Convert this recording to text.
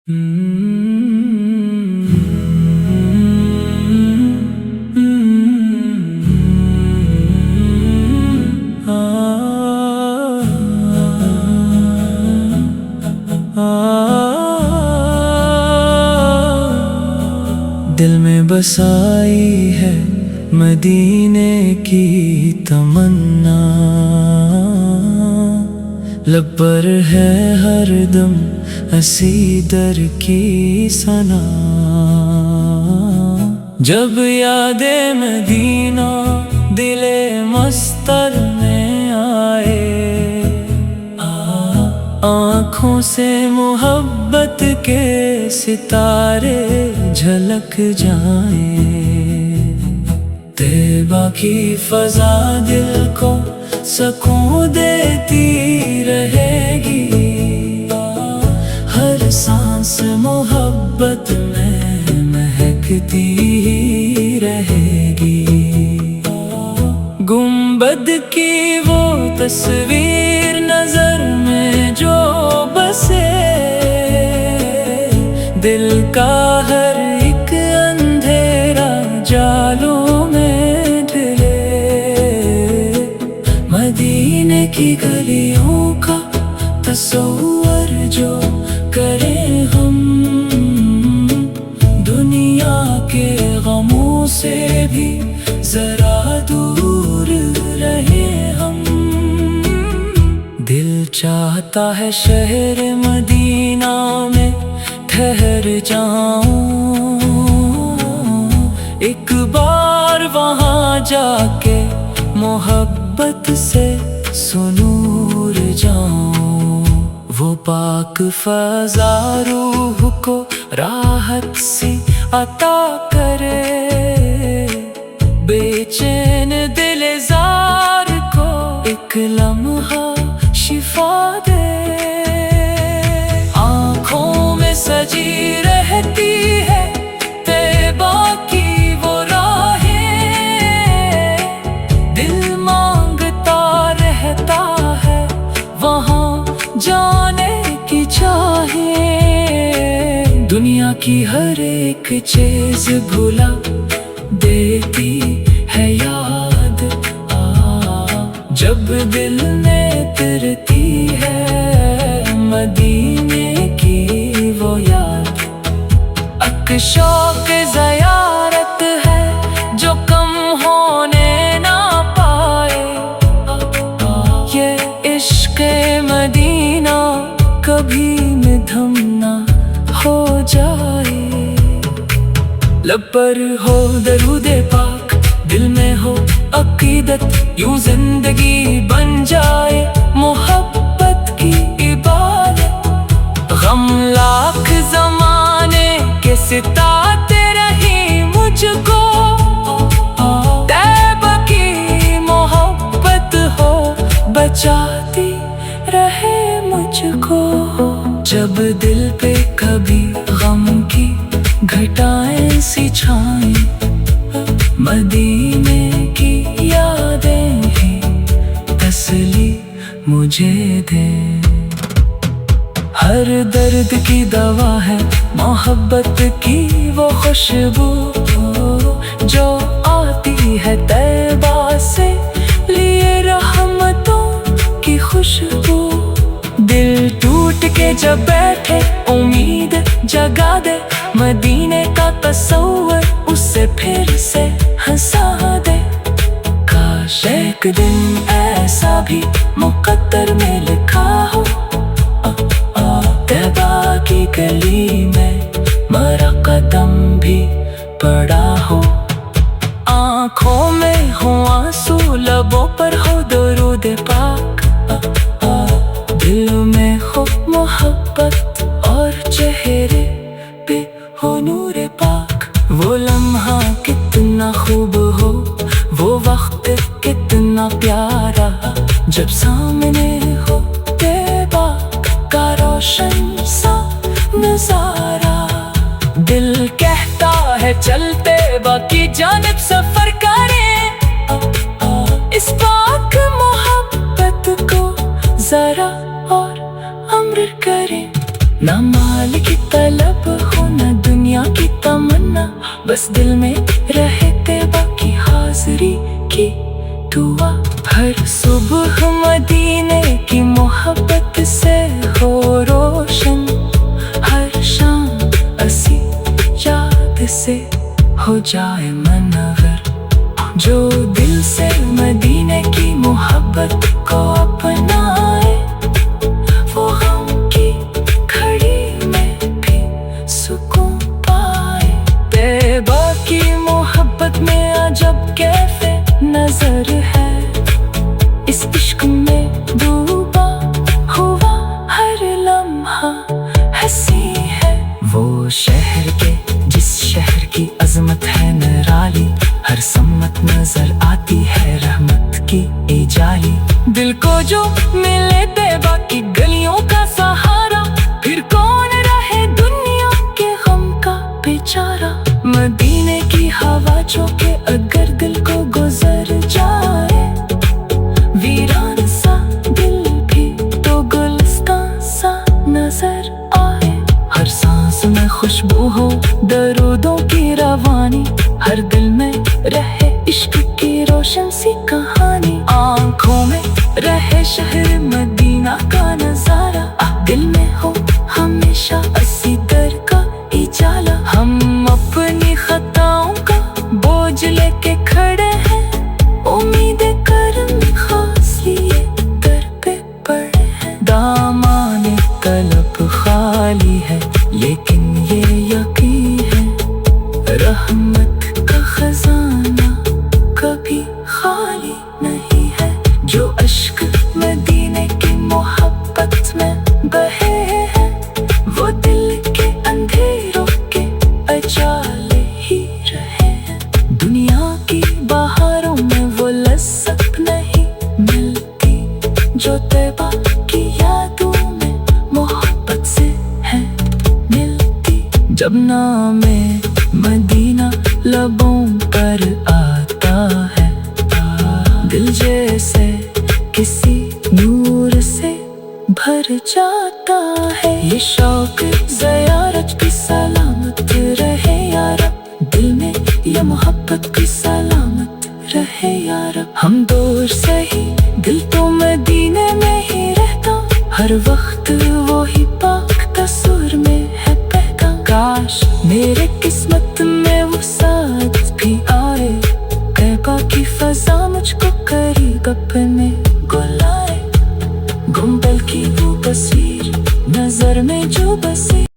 दिल में बसाई है मदीने की तमन्ना, लब पर है हरदम हसी दर की सना। जब यादे मदीना दिले मस्तर में आए, आँखों से मोहब्बत के सितारे झलक जाएं। तैबा की फजा दिल को सुकून देती रहेगी, हर सांस मोहब्बत में महकती रहेगी। गुंबद की वो तस्वीर नजर में जो बसे, दिल का हर एक अंधेरा जालों में ढले। मदीने की गलियों का तस्वर जो करें हम, दुनिया के गमों से भी जरा दूर रहे हम। दिल चाहता है शहर मदीना में ठहर जाऊं, एक बार वहां जाके मोहब्बत से सुनूर जाऊं। वो पाक फज़ा रूह को राहत सी अता करे, बेचैन दिल ज़ार को एक लम्हा शिफा दे। आँखों में सजी रहती है तैबा की वो राहें, दिल मांगता रहता है वहाँ जाने की चाहे। दुनिया की हर एक चीज भुला देती है याद, जब दिल में तिरती है मदीने की वो याद। शौक ज़ियारत है जो कम होने ना पाए, ये इश्क़ मदीना कभी मिधम ना हो जाए। लब पर हो दरूदे पाक, दिल में हो अकीदत, यूं जिंदगी बन जाए मोहब्बत की इबादत। गम लाख ज़माने के सिताते रही मुझको, तैबा की मोहब्बत हो बचाती रहे मुझको। जब दिल पे कभी गम की घटाएं सी छाएं, मदीने की यादें ही तसली मुझे दे। हर दर्द की दवा है मोहब्बत की वो खुशबू, जो आती है तैबा से लिए रहमतों की खुशबू। दिल टूट के जब बैठे उम्मीद जगा दे, मदीने का तस्वर उससे फिर से हंसा दे। काश एक दिन ऐसा भी मुकद्दर में लिखा हो, तैबा की गली में मेरा कदम भी पड़ा हो। आँखों में हो आंसू, लबों पर हो दरूद पाक, दिल में हो मोहब्बत और चेहरे पे हो नूर पाक। वो लम्हा कितना खूब हो, वो वक्त कितना प्यारा, जब सामने हो तैबा का रोशन सा नजारा। दिल कहता है चलते बाकी जानिब सफर करें, इस पाक मोहब्बत को जरा और अम्र करें। ना माल की तलब बस दिल में रहे तैबा की हाजिरी की दुआ। हर सुबह मदीने की मोहब्बत से हो रोशन, हर शाम असी याद से हो जाए मनवर। जो दिल से मदीने की मोहब्बत को अपनाए, वो गम की घड़ी में भी सुकून पाए। तैबा की मोहब्बत में अजब कैफे नजर है, इस इश्क में डूबा हुआ हर लम्हा हंसी है। वो शहर के जिस शहर की अजमत है निराली, हर सम्मत नजर आती है रहमत की इजाली। दिल को जो मिले तैबा की गलियों का सहारा, फिर कौन रहे दुनिया के गम का बेचारा। मदीने की हवा जो के अगर दिल को गुजर जाए, वीरान सा दिल भी तो गुलिस्तान सा नजर आए। हर सांस में खुशबू हो दरूदों की रवानी, हर दिल में रहे इश्क की रोशन सी कहानी। आंखों में रहे शहर मदीना का नजारा, दिल में हो हमेशा असी दर का इजाला। हम अपनी खताओं का बोझ लेके खड़े हैं, उम्मीदें करम खास लिए दर पे पड़े हैं। दामाने तलब खाली है, लेकिन ये यकीन है रहमत का खजाना कभी खाली नहीं है। जो अश्क मदीने की मोहब्बत में बहे हैं, वो दिल के अंधेरों के अजाले ही रहे हैं। दुनिया की बहारों में वो लज़्ज़त नहीं मिलती, जो तैबा की यादों में मोहब्बत से है मिलती। जब नामे मदीना लबों पर आता है, दिल जैसे किसी नूर से भर जाता है। ये शौक ज़ियारत की सलामत रहे या रब, दिल में ये मोहब्बत की सलामत रहे या रब। हम दूर से ही दिल तो मदीने में ही रहता, हर वक्त